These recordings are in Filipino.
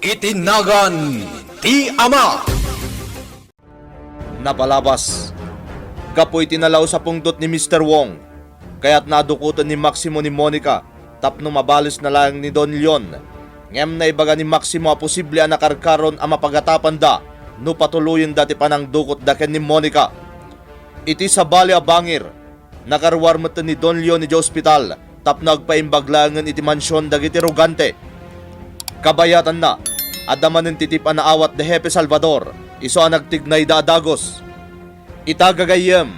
Itinagan ti Ama. Napalabas. Kapoy tinalaw sa pungdot ni Mr. Wong. Kaya't nadukutan ni Maximo ni Monica tapno mabalis na lang ni Don Leon. Ngem na ibaga ni Maximo a posible ang nakarkaron ang mapagatapan da no patuloyin dati pa ng dukot daken ni Monica. Iti sa bali a bangir. Nakarwarmatan ni Don Leon iti ospital tapno agpaimbaglangan iti mansyon dagiti rogante. Kabayatan na adaman ng titipan na awat de Hepe Salvador, iso ang nagtignay da adagos. Itagagayem,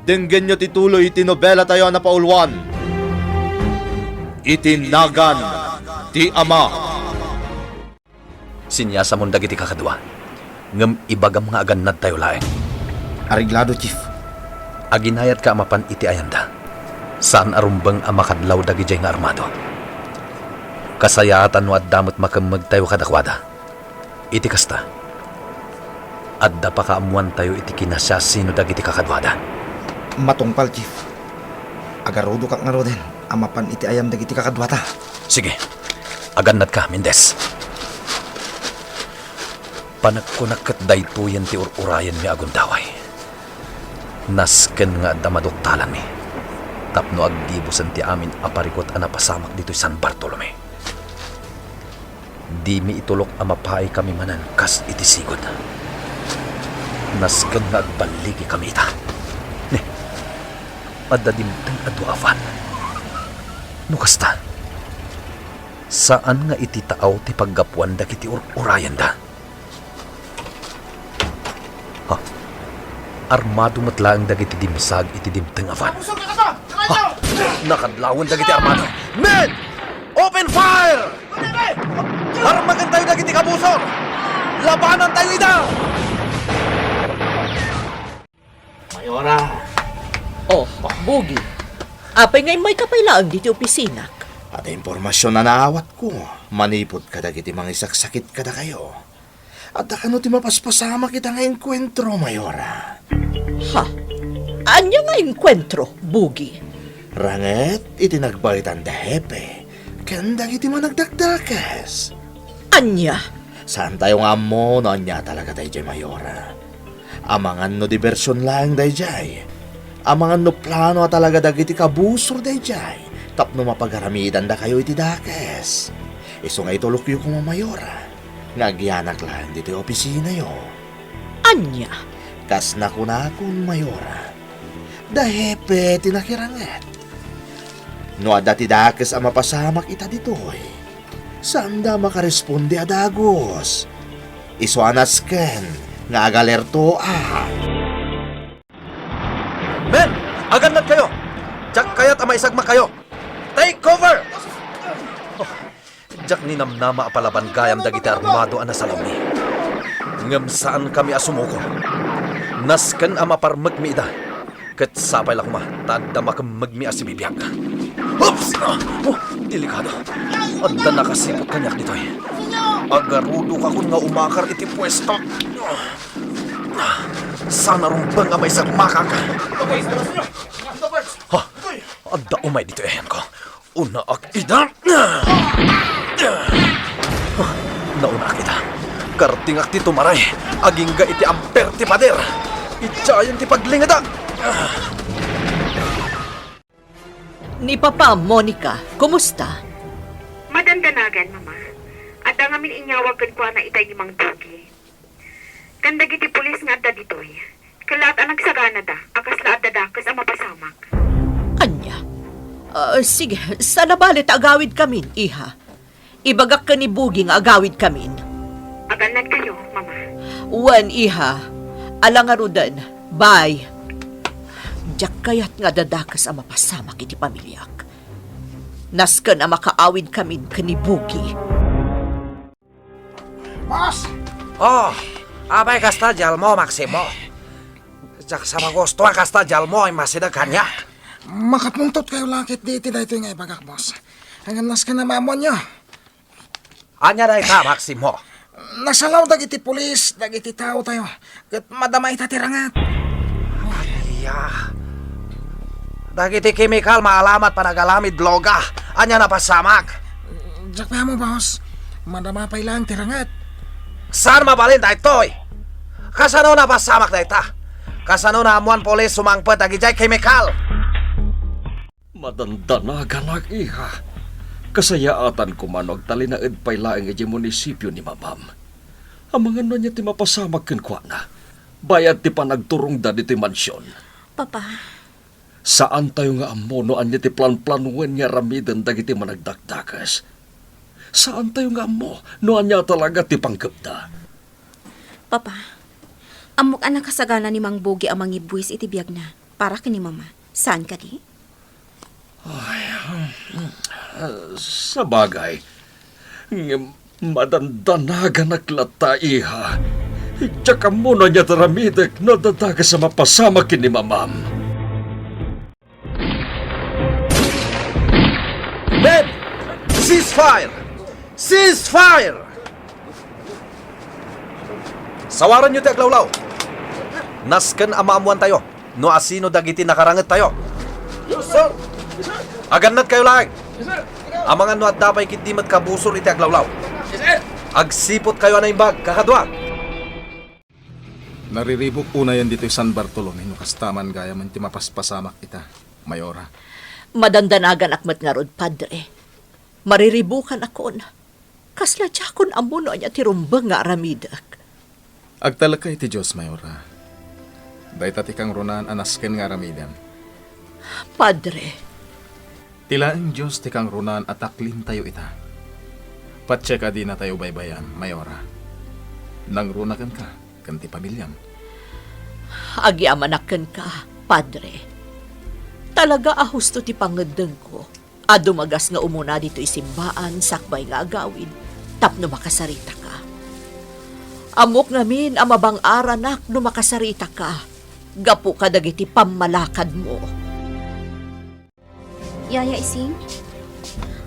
dinggen nyo tituloy iti nobela tayo na paulwan. Itinagan ti Ama. Sinyasa mong dagiti kakadwa. Ngem ibagam nga aganad tayo laeng. Ariglado, Chief. Aginayat ka amapan iti ayanda. Saan arumbang amakadlaw dagiti nga armado. Kasayatan no at damot makamag tayo kadakwada. Iti kasta. Adda pa kaamuan tayo iti kinasya sino dagiti kakadwada. Matungpal, Chief. Agarudo kak nga roden. Amapan iti ayam dagiti kakadwata. Sige, aganad ka, Mendez. Panagkunakat daytoyan ti urayan mi agundaway. Nasken nga adda maduktalan mi. Tapno aggibusan ti amin aparikot anapasamak dito'y San Bartolome. Di mi itulok amapaay kami manan kas iti sigod. Nasken nga agbaligi kami ita. Ne, adadimteng aduavan. No kasta, saan nga iti taaw ti paggapuan da kiti urayan da? Ha? Armado matlaang dagiti dimsag iti dimteng avan. Ha? Nakadlawan dagiti armado. Men! Open fire! Armagan tayo dagiti kabusor! Labanan tayo ida! Mayora. Oh, Bugi. Apay ngay may kapailaang diti opisina. At impormasyon na naawat ko, manipod ka dagiti mga isaksakit kada kayo. At akano ti mapaspasama kita nga enkwentro, Mayora. Ha? Anya nga enkwentro, Bugi? Ranget, itinagbalitan da Hepe. Kanda iti managdagdakas. Anya? Saan tayo nga mo, no anya talaga tayo, Mayora. Amangan no diversyon lang day jay. Amangan no plano talaga dagiti kabusor day jay. Tapno mapagaramidan da kayo iti dakes. Iso nga itulok yu kuma Mayora. Ngagyanak lang dito opisina yo. Anya? Kas na kunakon Mayora. Da Hepe tinakiranget. No adati dakes ang mapasamak ita ditoy. Saan da makaresponde adagos? Iso anasken nga agalerto Men! Aganad kayo! Jack kaya't amaisagma kayo! Take cover! Oh, Jack ni namnama apalaban gayam dagiti armado ana sa lami. Ngem saan kami asumuko? Nasken amaparmag mi ida. Ket sapay lakuma, tadda makamag mi asibibiyag. Oops! Oh, delikado. Adda nakasipot kanyak ditoy. Agarudo ka kun nga umakar iti pwesto. Sana rumbang nga may sagmakak. Ha? Adda umay dito ehan ko. Una akida. Nauna akida. Kartingak ti tumaray. Agingga iti amper ti pader. Itsayan ti paglingada. Ni Papa Monica, kumusta? Madandanagan, Mama. At ang amin inyawag ko na itay ni Mang Dugi. Kandag iti pulis nga adda ditoy. Kalat ang nagsagana da, akas laat dadakas ang mapasamak. Anya? Sige, sa nabalit agawid kamin, iha. Ibagak ka ni Bugi nga agawid kamin. Aganad kayo, Mama. Wan, iha. Alangarudan. Bye. Diyak kayat nga dadakas ang mapasamak iti pamilyak. Nasken ang makaawid kamin ka ni Bugi. Boss! Oh, abay kasta jalmo Maximo. Jak sama gusto kasta jalmo ay masida kanya. Makapungtot kayo lakit di iti dahito nga ibagak, boss. Hanggang nas ka na mamon nyo. Anya day ta Maximo. Nasalaw dagiti pulis, dagiti tao tayo. Kat madamay tatirangat. Iya. Dagiti chemical maalamat panagalamid droga. Anya napasamak. Jak pa mo, boss. Madamapay lang tirangat. Saan mabalin da itoy? Kasano na pasamak da ita? Kasano na amuan polis sumangpet dagiti chemical? Madandanagan ang iha. Kasayaatan ko man og talinaed pay laeng iti munisipyo ni Mamam. Ang mga no niya ti mapasamag ken kwa na. Bayad ti panagturong da diti mansyon. Papa, Saan tayo nga amono an ti plan-planuan niya ramiden dagiti managdakdakas? Saan tayo nga amo no anya talaga ti pangkapda? Papa, amok anak kasagana ni Mang Bogi ang mangibwis iti biyag na para kini Mama. Saan ka di? Sa bagay, madandanagan naglata iha. Tsaka muna niya taramidek na dadaga sa mapasama kini Mamam. Men! Ceasefire! Ceasefire! Sawaran nyo ti aglawlaw. Nasken amaamuan tayo. No asino dagiti nakaranget tayo. Yes, sir! Agannat kayo lang. Amangan no at dapay kitimat kabusor iti aglawlaw. Agsipot kayo na imbag, kakadwa. Nariribok una yan dito San Bartolome no kastaman gaya man ti mapaspasamak ita, Mayora. Madandanagan akmat nga rod, Padre. Mariribukan akon. Kasla tiyakon amuno niya tirumbang nga aramidak. Agtalakay ti Diyos, Mayora. Dahita ti kang runan anasken nga ramidan. Padre, Tilaang Diyos ti kang runan at aklin tayo ita. Patseka di na tayo baybayan, Mayora. Nangrunakan ka, kanti pamilyam. agyamanaken ka, Padre. Talaga ahusto ti pangadeng ko. Dumagas nga umuna dito isimbaan, sakbay nga agawin, tapno makasarita ka. Amok ngamin amabang aranak no makasarita ka. Gapu ka dagiti pamalakad mo. Yaya Ising,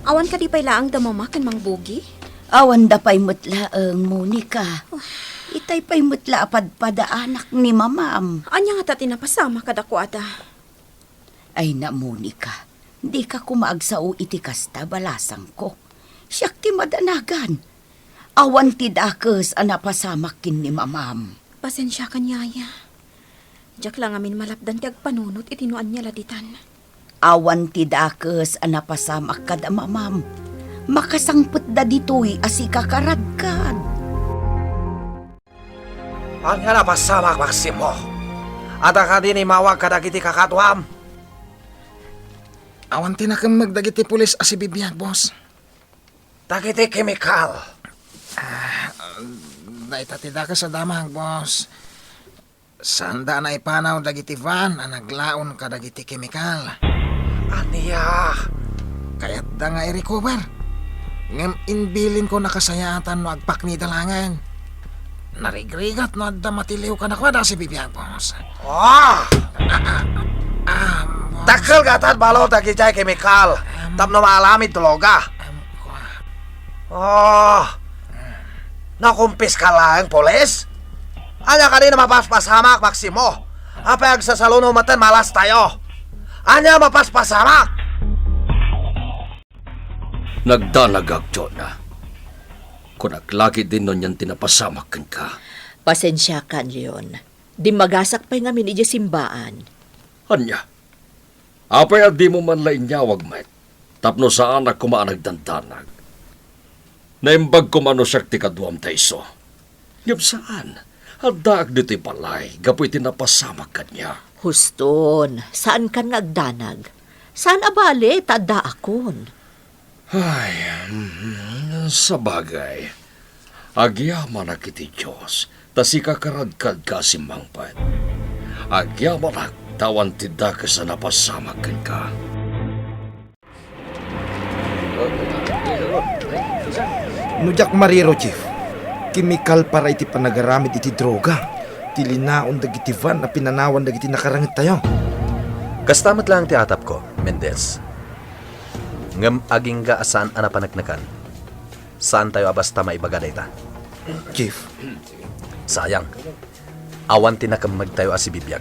awan ka di pay laang damamakan Mang Bogi? Awan da pay mutla ang Monica. Itay pay mutla apadpada anak ni Mamam. Anya nga tati napasama kadako ata. Ay na Monica, di ka kumaagsao iti kasta balasang ko. Siyak ti madanagan. Awan ti dakes anapasamakin ni Mamam. Pasensya ka Yaya. Diyak lang amin malapdan ti agpanunot itinuan niya laditan. Awan ti dakes anapasamak kada Mamam. Makasangput da ditoy asika karadkad. Anya na pasamak Maximo. Ada ka din imawag kadagiti kakatwam. Awan tinakam magdagiti pulis asibibiyag, boss. Dagiti chemical. Dahil tatida ka sa damang, boss. Sanda na ipanaw dagiti van ang naglaon ka dagiti kemikal. Aniya. Kaya't da nga i-recover. Ngam inbilin ko nakasayatan no agpak ni dalangan. Narigrigat no adda matiliw ka na kwa da si bibiyag, boss. Oh! Takal gatad balo dagiti chemical. Tapno maalamid tuloga. Oh! Nakumpis ka lang, polis? Anya ka din na mapaspasamak, Maximo. Apay agsasaluno matan malas tayo. Anya mapaspasamak? Nagdanagagto na. Kung naglaki din nun yan tinapasamak ka. Pasensya ka, Leon. Di magasak pa'y ngamin ija simbaan. Anya, apay di mo man lain nyawag, met. Tapno sa anak ko maanagdandanag. Naimbag ko manusak ti kaduam taiso. Ngam saan? Haddaag dito'y palay, gapoy tinapasamak ka niya. Huston, saan ka nagdanag? Saan abali, tada akon? Ay, sa bagay. Agyaman na kiti Diyos, tasi kakaradkad ka si Mangpad. Agyaman na tawan tida ka sa napasamak ka. Nujak mariro, Chief. Kimikal para iti panagaramid iti droga. Tilinaon dagiti van na pinanawan dagiti nakarangit tayo. Kastamat lang ti atap ko, Mendez. Ngam aging ga asaan ana panagnakan. Saan tayo abasta maibaga dayta? Chief, Sayang. Awan tinakamag tayo asibibiyag.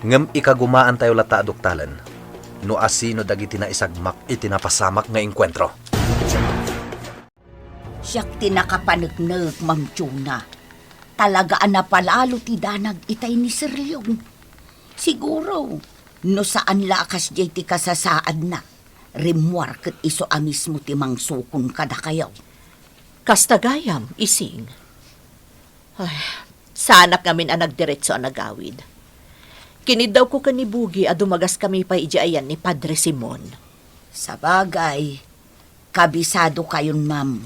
Ngam ikagumaan tayo lata aduktalan. No asino dagiti na isagmak itinapasamak nga enkwentro. Siyak ti nakapanagnag, Ma'am Chuna. Talagaan na palalo ti danag itay ni Sir Leong. Siguro, no saan lakas jay ti kasasaad na. Rimuar ket iso amis mo ti mangsukon kada kayaw. Kastagayam, ising. Ay, sanak ngamin ang nagdiretso ang nagawid. Kinidaw ko kanibugi a dumagas kami pa idiayan ni Padre Simon. Sa bagay, kabisado kayon, ma'am.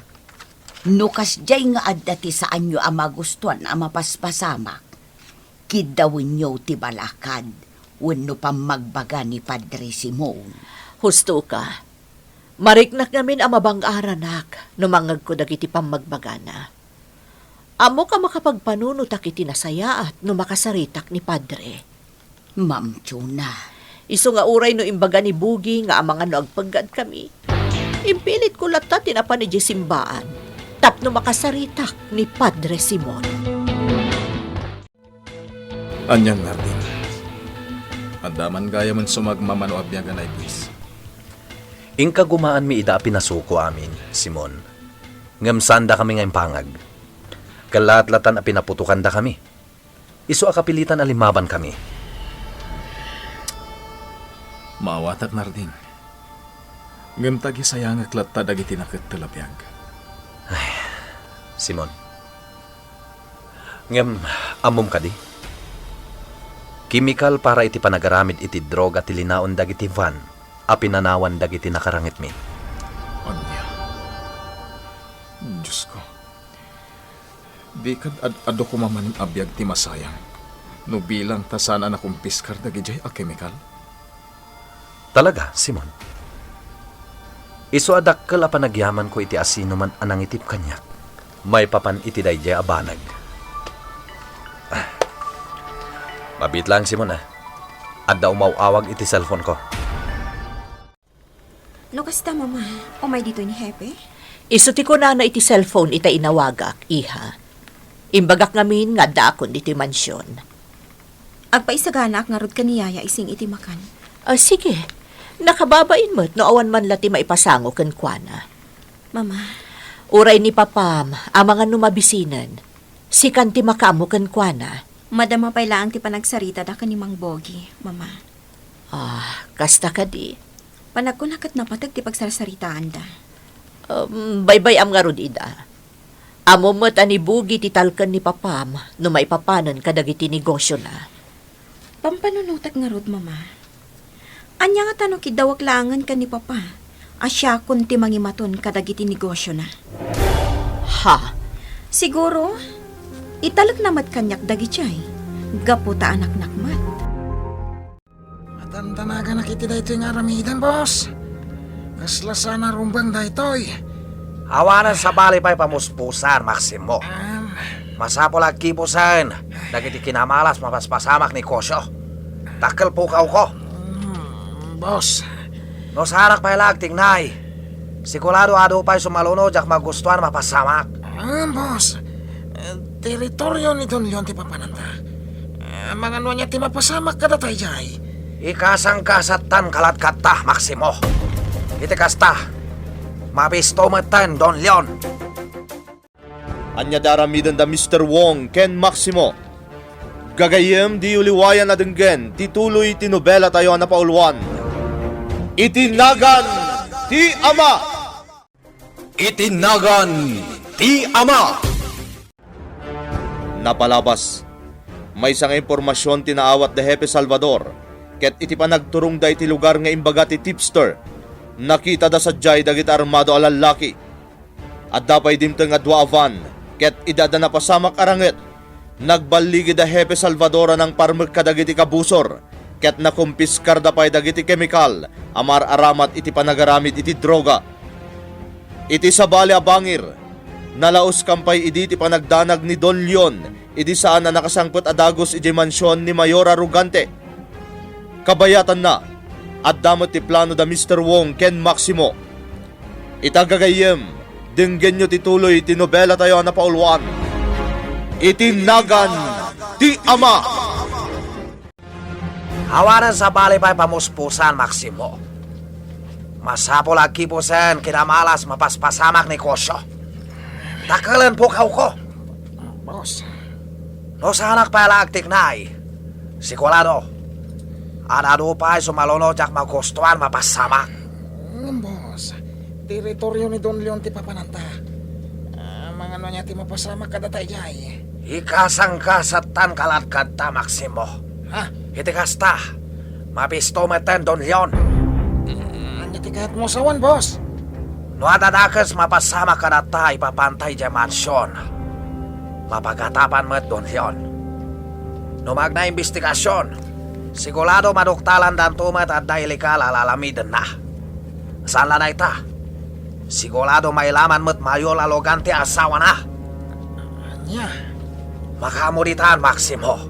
Nukas jay nga adda ti saan nyo ang magustuhan ang mapaspasamak. Kidawin nyo ti balakad, wenno pang magbaga ni Padre Simon. Husto ka. Mariknak ngamin ang mabang-aranak, numangag ko dagiti pamagbagana. Amo ka makapagpanunot akiti nasaya at numakasaritak ni Padre. Ma'am Chuna, Iso nga uray no imbaga ni Bugi nga ang mga no agpaggad kami. Impilit ko lata tinapan ni Jesimbaan. Tapno makasaritak ni Padre Simon. Anyan, Nardin. Andaman gaya man sumagmamano abyagan ay bis. Ingka gumaan mi ida pinasuko amin, Simon. Ngamsanda kami ngayong pangag. Kalat-latan a pinaputukan da kami. Isu akapilitan alimaban kami. Maawatak, Nardin. Ngam tagi sayang aklat dagiti nakatulapyag. Simon. Ngam amom ka di. Kimikal para iti panagaramid iti droga ti linaon dagiti van. Apinanawan dagiti nakarangit mi. Anya. Diyos ko. Di kad ado ko mamanim abiyag ti masayang. No bilang tasana na kumpiskar dagiti a chemical. Talaga, Simon. Isu adakkel a panagyaman ko iti asino man anang itip kanya. May papan iti dayjay abanag. Mabit lang, Simon, Adda umawawag iti cellphone ko. No kasta, mama. Umay dito ni Hepe? Isu ti ko na iti cellphone ita inawagak, iha. Imbagak ngamin nga dakon iti mansyon. Agpaisaganak nga rod kaniyaya ising iti makan. Sige. Nakababain mo't no awan man lati maipasango ken kuana. Mama, Uray ni Papam, ang mga numabisinan. Sikan ti makamo ken kuana. madama pay laang ti panagsarita da ni Mang Bogi, mama. Kasta ka di. Panagkunakat na patag ti pagsarsaritaan da. Baybay am nga rod ida. Amo mo't anibugi ti talkan ni Papam no maipapanan kadagiti negosyo na. Pampanunutak nga rod, mama. Anya nga tanong kidawak langan ka ni Papa. Asya kun ti mangimaton kadagiti negosyo na. Ha? Siguro, italag namat kanyak dagichay. Gaputa anak nakmat. Matantanaga na kiti da ito yung aramidan, boss. Kasla sana rumbang da ito'y. Awanan sa bali pa'y pamuspusan, Maximo. Masapo kipusan. Dagiti kinamalas mapaspasamak ni Kosyo. Takkel pukaw ko. Boss, No sarak pa'y lagtingnay. Sigurado ado pa'y sumaluno jak magustuhan mapasamak. boss. Teritoryo ni Don Leon ti papananda. Mga ano niya ti mapasamak kada tayo jay. Ikasang kasatan kalat kata, Maximo. Iti kasta. Mabisto matan, Don Leon. Anya daramidan da Mr. Wong ken Maximo. Gagayem di uliwayan na denggen, tituloy tinobela tayo na paulwan. Itinagan ti Ama! Itinagan ti Ama! Napalabas. May isang impormasyon tinaawat da Hepe Salvador, ket iti panagturong da iti lugar nga imbaga ti tipster. Nakita da sadyay dagiti armado a lalaki. At dapay dimteng nga duavan, ket idada na pasamak aranget. Nagbaligi da Hepe Salvador ng parmek kadagiti kabusor, ket nakumpiskar da pay dagiti chemical, amar aramat iti panagaramid iti droga. Iti sabali a bangir, nalaos kampay idi ti panagdanag ni Don Leon, idi saan na nakasangpot adagos iti mansyon ni Mayor Arugante. Kabayatan na, at damot ti plano da Mr. Wong ken Maximo. Itagagayem, dinggen nyo tituloy tinobela tayo na paulwan. Itinagan ti Ama! Awanan sa bali pa'y pamuspusan, Maximo. Masapo kipusan kinamalas mapaspasamak ni Kosyo. Takalan po ko. Boss, No sanak pala agtik nai. Sigurado. Anado pa sumalono jak magustuhan mapasamak. boss. Teritoryo ni Don Leon ti papananta. Mga ano niya ti mapasama kada tayo jay. Ikasang kasatan kalat kanta Maximo. Ha? Iti kasta. Mapisto meten Don Leon. Anya ti kahat mo sawan, boss. No adadakas mapasama ka na ta ipapantay dya mansyon. Mapagatapan mo Don Leon. No magna investigasyon, sigurado maduktalan dan tumat at dahil ka lalamiden na. Saan na ita? Sigurado may laman mo't mayo lalogante asawa na. Anya? Makamuditan, Maximo.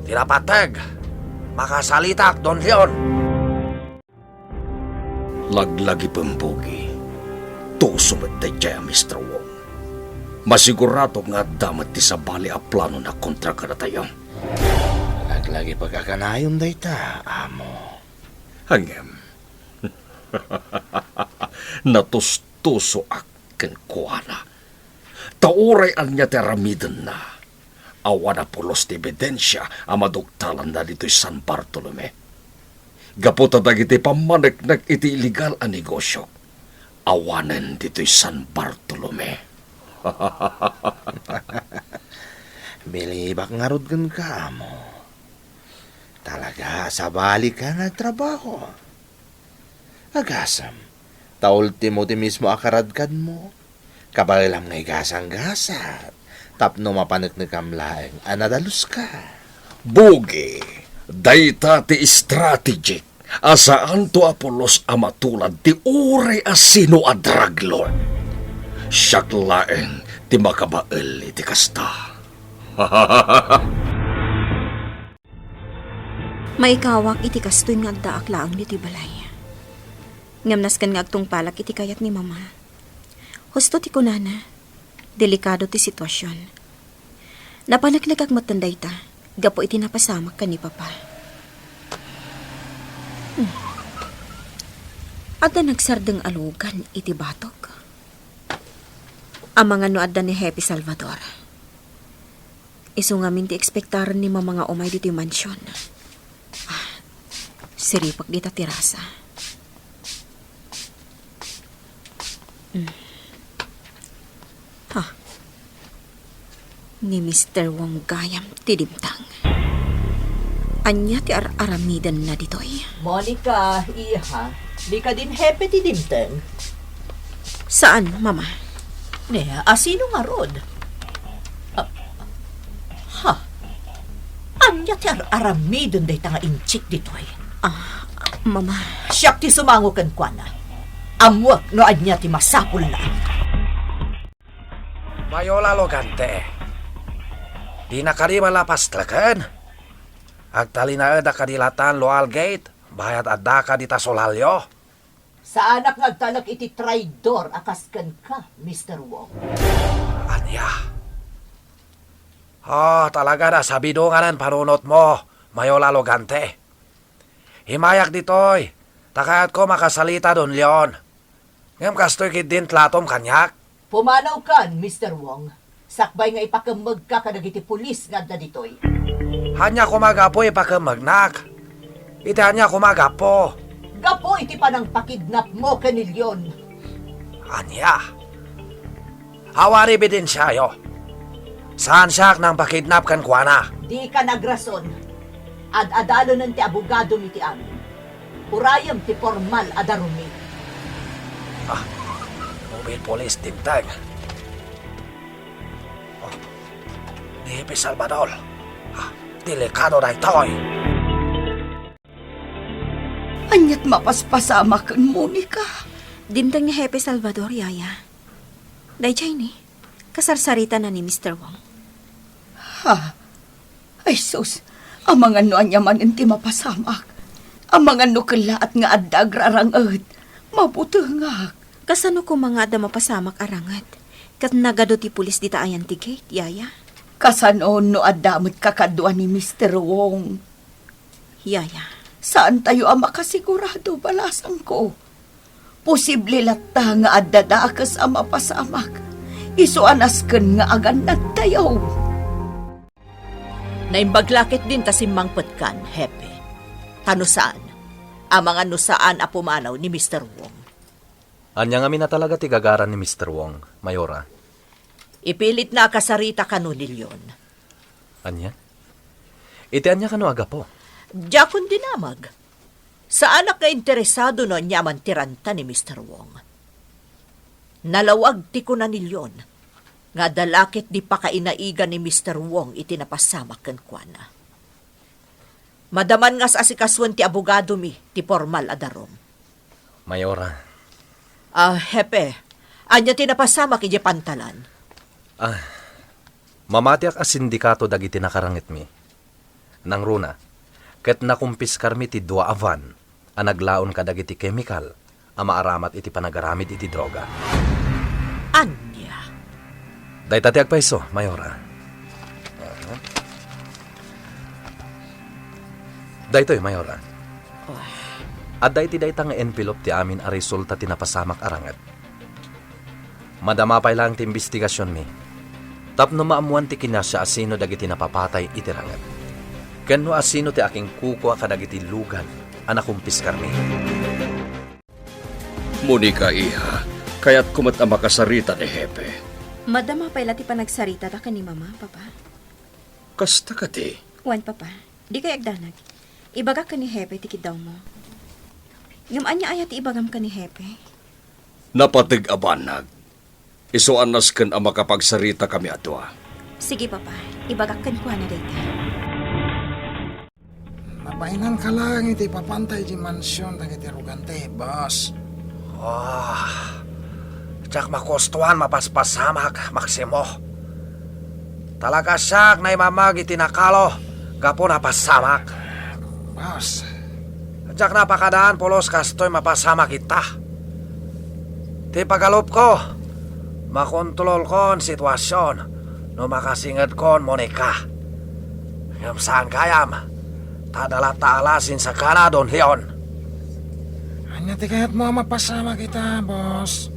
Tinapateg. Makasalitak, Don Leon. Laglagi pembugi. Tusumet na dyan, Mr. Wong. Masigurado nga damat ti sabali a plano na kontra ka na tayo. Laglagi pagkakanayon day ta, amo. Hangem. Natustuso akin kuana. Tauray an niya teramiden na. Awa na pulos ti ebidensya amaduktalan na dito'y San Bartolome. Gaputa dagiti pamanek iti illegal a negosyo. Awanen dito'y San Bartolome. Bilibak nga rod ka, amo. Talaga, sabali ka nga trabaho. Agasam, taultimo ti mismo akaradkad mo. Kabalilam nga igasang-gasat. Tapno mapanagnikam laeng anadalus ka. Bugi, dayta ti strategic. Asaan to Apolos amatulad ti uray asino a drug lord. Siyak laeng ti makabael iti kasta. Maikawak iti kastoy nga agdaak laang niti balay. Ngamnas kan nga agtong palak iti kayat ni mama. Husto ti kunana, delikado ti sitwasyon. Napanaglag matanday ta, gapo iti napasamak ka ni papa. Adda nagsardeng alugan iti batok. Ang mga noadda ni Happy Salvador. Iso nga min ti ekspektaran ni mga umay dito yung mansyon. Siripak dita tirasa. Ni Mr. Wong Gayam tidimtang. Anya ti aramidan na ditoy. Monica, iha, di ka din hepe ti dimteng. Saan, mama? Ne, asino nga rod? Anya ti aramidon day tanga inchik ditoy. Mama. Siyak ti sumango kan kwa na. Amwak no anya ti masapul na. Mayola logante. Di na kadi malapas tlaken. Agtali na eda kadilatan loal gate. Bayat adda ka dita solalyo. Sa anak nagtalak iti traidor akaskan ka, Mr. Wong. Anya. Talaga na sabido nga rin panunot mo, Mayola Logante. Himayak ditoy. Takayat ko makasalita Don Leon. Ngam kastoy kid din tlatom kanyak. Pumanaw kan, Mr. Wong. Sakbay nga ipakamag ka kadagiti pulis nga da ditoy. Hanya kumagapo ipakamagnak. Iti hanya kumagapo. Gapo iti panang pakidnap mo kanilyon. Anya. Hawari bidin siya yo. Saan siya nang pakidnap kan kuana? Di ka nagrason. Ad-adalo ng ti abogado mi ti amin. Urayam ti formal adarumi. Mobile police timtag. Ni Happy Salvador. Delikado na ito'y. Anyat mapaspasama kan Monica. Dimtang ni Happy Salvador, yaya. Dayjay ni, kasarsarita na ni Mr. Wong. Ay sus, ang mga noan niya man inti mapasamak. Ang mga nukalaat nga addag rarangad. Mabutungak. Kasano ko mga ada mapasamak arangat? Kat nagado ti pulis dita ayan ti gate, yaya. Kasano no adamot kakadwa ni Mr. Wong. Yaya. Saan tayo ang makasigurado balasang ko? Posible lata nga adadakas ang mapasamak. isuanasken nga aganat tayo. Naimbaglakit din ta si Mang Petkan, hepe. Tanusaan, ang mga nusaan a pumanaw ni Mr. Wong. Anya nga na talaga tigagaran ni Mr. Wong, Mayora. Ipilit na kasarita kanu nilyon. Anya? Iti anya kano aga po? Jakon dinamag. Sa anak nga interesado no niya mantiranta ni Mr. Wong. Nalawag ti ko na nilyon. Nga dalakit di pa kainaigan ni Mr. Wong itinapasamak ken kuana. Madaman nga sa asikaswan ti abogado mi ti formal adarom. Mayora. Hepe, anya tinapasamak iti pantalan. Mamatiak as sindikato dagiti nakarangit mi. Nang runa, ket nakumpiskar mi ti dua avan, a naglaon ka dagiti chemical, a maaramat iti panagaramid iti droga. Anya? Daytati agpaiso, Mayora. Daytoy, Mayora. At dayti dayta nga envelope ti amin a resulta ti napasamak arangat. Madama pa lang ti investigasyon mi. Tapno maamuan ti kinasya asino dagiti napapatay iti rangat. Kano asino ti aking kukwa kadagiti lugan anakumpis karmi. Monica, iha, kaya't kumat ang makasarita ni Hepe. Madama pa ti panagsarita ta ka ni mama, papa. Kasta ka ti. Wan, papa. Di kay agdanag. Ibaga ka ni Hepe ti kidaw mo. Yung anya ayat ibagam ka ni Hepe. Napatig abanag. Isuanas ken ang makapagsarita kami atwa. Sige, papa. Ibagak ka ni Juana dayta. Mabainan ka lang iti papantay di mansyon dagiti rugante, boss. Tsak makostuhan mapaspasamak, Maksimo. Talaga siyak na imamag itinakalo, gapo napasamak. Boss, Tsak napakadaan polos kastoy mapasamak kita. Ti pagalup ko, makontrol kon sitwasyon, no makasingad kon Monica. Yung saan kayam, tadala taalasin sa Canadon hiyon. anya ti kayat mo mapasama kita, boss.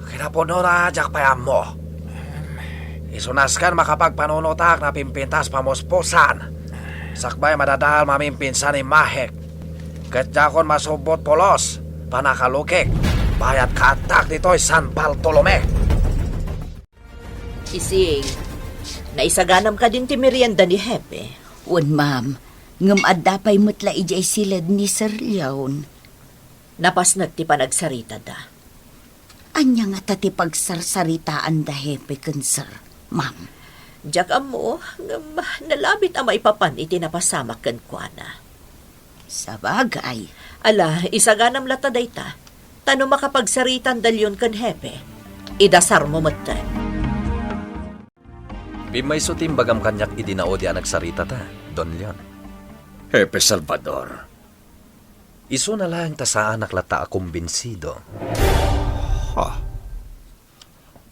Kinapuno na jak payam mo. Isunaskan makapagpanunutak na pimpintas pamuspusan. Sakbay madadal mamimpinsan ni Mahek. Katjakon masubot polos, panakalukik. Bayat katak dito'y San Bartolome. Ising, naisaganam ka din ti merienda ni Hepe. Wan, ma'am, ngam adapay mutla ijay silad ni Sir Leon. Napasnag ti panagsarita da. Anya nga tati pagsarsaritaan da Hepe ken sir, ma'am. Jak amo, ngam nalabit ang maipapan iti napasamak ken kuana. Sa bagay, Ala, isaganam lata dayta. Tano makapagsaritan dalyon ken Hepe. Idasar mo matan. Pimay sutim bagam kanyak idinao di nagsarita ta, Don Leon. Hepe Salvador. Iso na lang ta sa anak lata akong binsido.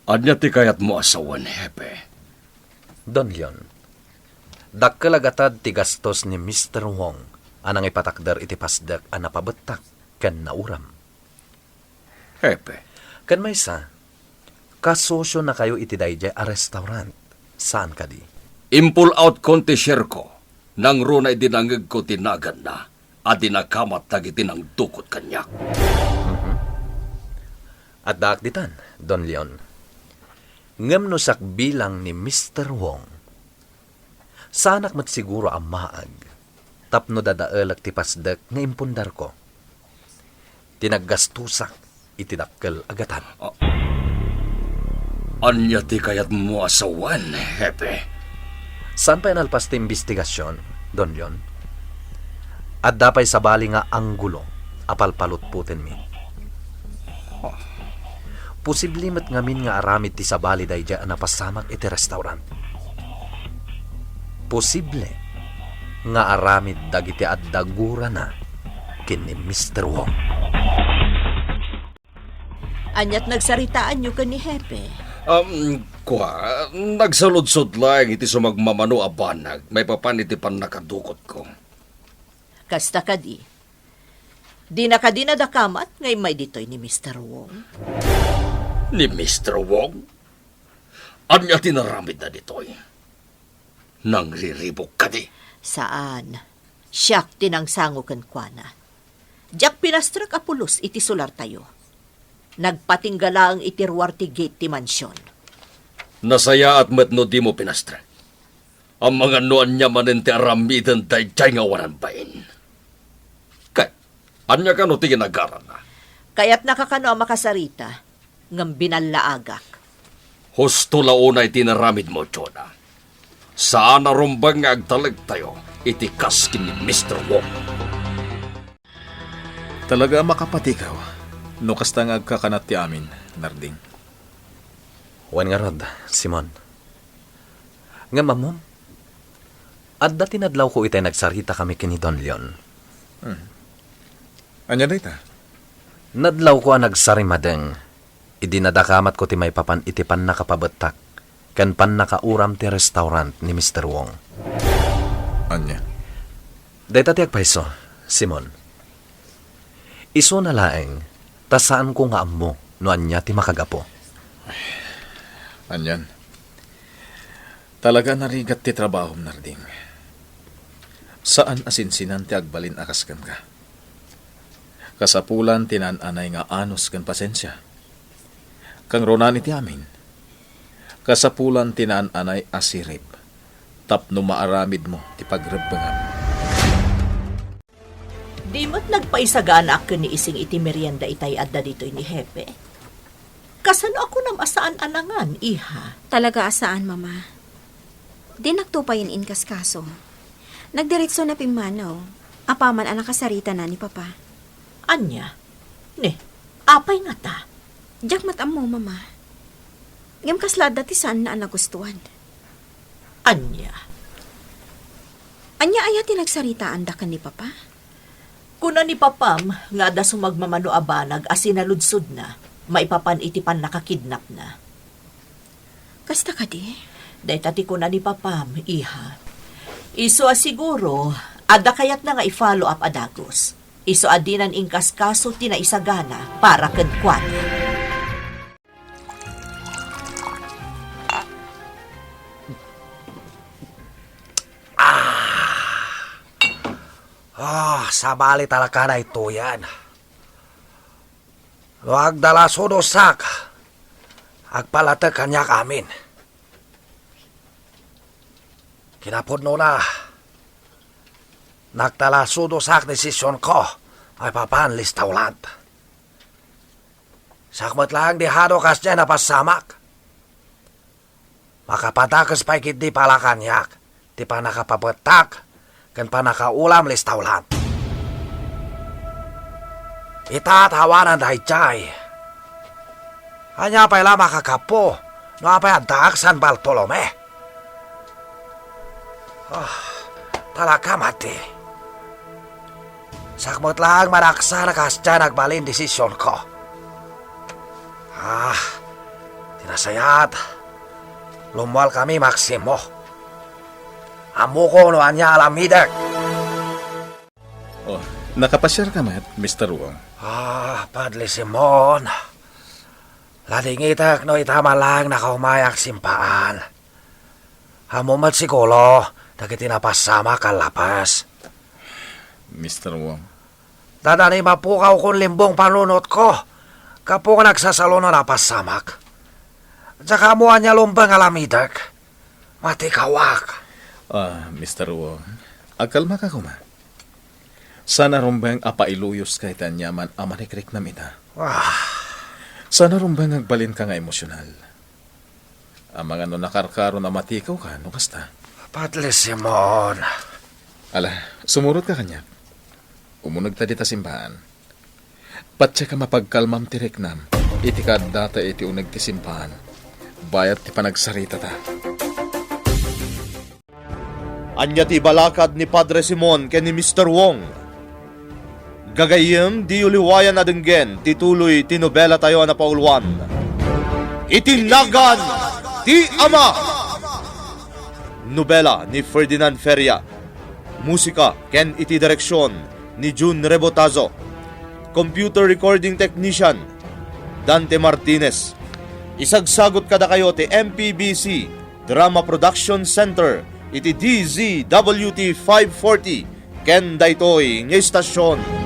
Anya ti kayat mo asawan, Hepe. Don Leon, dakkalagatad ti gastos ni Mr. Wong anang ipatakder iti pasdak a napabetak ken nauram. Hepe, Ken maysa, kasosyo na kayo iti dayjay a restaurant. Saan ka di? impul out konti share ko. Nang runa idinangag ko tinagan na. Adinakamat tagiti ng dukot kanyak. At daak ditan, Don Leon. Ngem no sak bilang ni Mr. Wong. Sanak mat siguro ang maag. Tapno dadaelak ti pasdak nga impundar ko. Tinaggastusak itidakkel agatan. Anya ti kayat mo asawan, Hepe. Saan pa inalpas ti investigasyon, Don Leon? At dapay sa bali nga anggulo, apalpalot putin mi. Posible mat ngamin nga aramid ti sabali dayja na pasamak iti restaurant. Posible nga aramid dagiti at dagura na kini Mr. Wong. Anyat nagsaritaan nyo ka ni Hepe. Nagsaludsod lang iti sumagmamano abanag. May papaniti pan nakadukot ko. Kasta ka di. Di na ka di nadakamat ngay may ditoy ni Mr. Wong. Ni Mr. Wong? Anya tinaramid na ditoy. Nang riribok ka di. Saan? Siyak tinangsango ken kuana. Jak pinastrak apulos iti solar tayo. Nagpatinggala ang itirwarti gate ti mansyon. Nasaya at metno di mo pinastra. Ang mga noan niya manen ti aramidan tayo nga waran bain. Kay, anya ka no ti ginagaran na. Kaya't nakakano ang makasarita ngam binalaagak. Husto launay tinaramid mo, Jonah. Saan narumbang nga agtalag tayo, itikas kin ni Mr. Wong. Talaga makapatikaw. No kasta nga agkakanat ti amin, Narding. Wan nga rod, Simon. Nga mamom, adda tinadlaw ko itay nagsarita kami kini Don Leon. Anya na ita? Nadlaw ko ang nagsarimadeng, idinadakamat ko ti may papan iti pan nakapabetak, kan pan nakauram ti restaurant ni Mr. Wong. Anya? Deta ti agpaiso, Simon. Iso na laeng, tasaan ko nga ammo no anya ti makagapo. Anyan. Talaga narigat ti trabaho, Narding. Saan asinsinan ti agbalin akas kan ka? Kasapulan tinananay nga anos kan pasensya. Kang ronan iti amin. Kasapulan tinananay asirip. Tapno maaramid mo ti pagrebbengan. Di mo't nagpaisagana ako ni ising iti merienda itay adda dito ni Hepe. Kasano ako nam asaan anangan, iha? Talaga asaan, Mama. Di nagtupayin inkas kaso. Nagdiretso na pimanaw. Apaman ang nakasarita na ni Papa. Anya? Ne, apay nga ta. Diyak matam mo, Mama. Ngam kaslad dati saan na ang nagustuhan. Anya? Anya aya tinagsaritaan da kan ni Papa? Kuna ni Papam, nga da sumagmamano abanag asinaludsod na, maipapan itipan nakakidnap na. Kasta ka di? Dahil tati kuna ni Papam, iha. Iso asiguro, ada kayat na nga i-follow up adagos. Iso adinan ingkas kaso tinaisagana para kadkwana. Sabali talaga na ito yan. Luag dala sudosak. Agpalatag kanya amin. Kinapudno na. Nagdala sudosak desisyon ko. Ay papanlis taulant. Sakmat lang di hado kas dyan na pasamak. Makapatakas pa ikit di pala kanyak. Di pa nakapabetak. Kan pa nakaulam lis taulant. Itatawanan dahi chay. Hanya pa'y makakapo. No apa'y adak San Bartolome. Talaga mati. Sakmot lang maraksa na kasya nagbalin desisyon ko. Tinasayat. Lumual kami Maximo. Amo ko no anya alamidak. Oh, nakapasyar ka, Mr. Wong. Padli Simon. Ladingitak no itama lang nakaumayak simpaan. Hamumat siguro, dagiti napasama kalapas. Mr. Wong. Dadani mapukaw kung limbong panunot ko. Kapo ka nagsasalo na napasamak. Tsaka mo anya lumbang alamidak. Matikawak. Mr. Wong, agkalma ka kuma. Sana rumbang apailuyos kahit anyaman amanikrik na mita. Sana rumbang agbalin ka nga emosyonal. Ang mga no nakarkaro na matikaw ka, no kasta. Padli Simon. Ala, sumurot ka kanya. Umunag ta dita simbahan. Patsa ka mapagkalmam ti reknam. Iti ka data iti unag ti simbahan. Bayat ti panagsarita ta. Anya ti balakad ni Padre Simon ken ni Mr. Wong. Gagayem di uliwayan na denggen tituloy ti nobela tayo na paulwan. Itinagan ti Ama. Nobela ni Ferdinand Feria. Musika ken iti direksyon ni June Rebotazo. Computer recording technician Dante Martinez. Isagsagot kada kayo ti MPBC Drama Production Center iti DZWT 540 ken daytoy nga istasyon.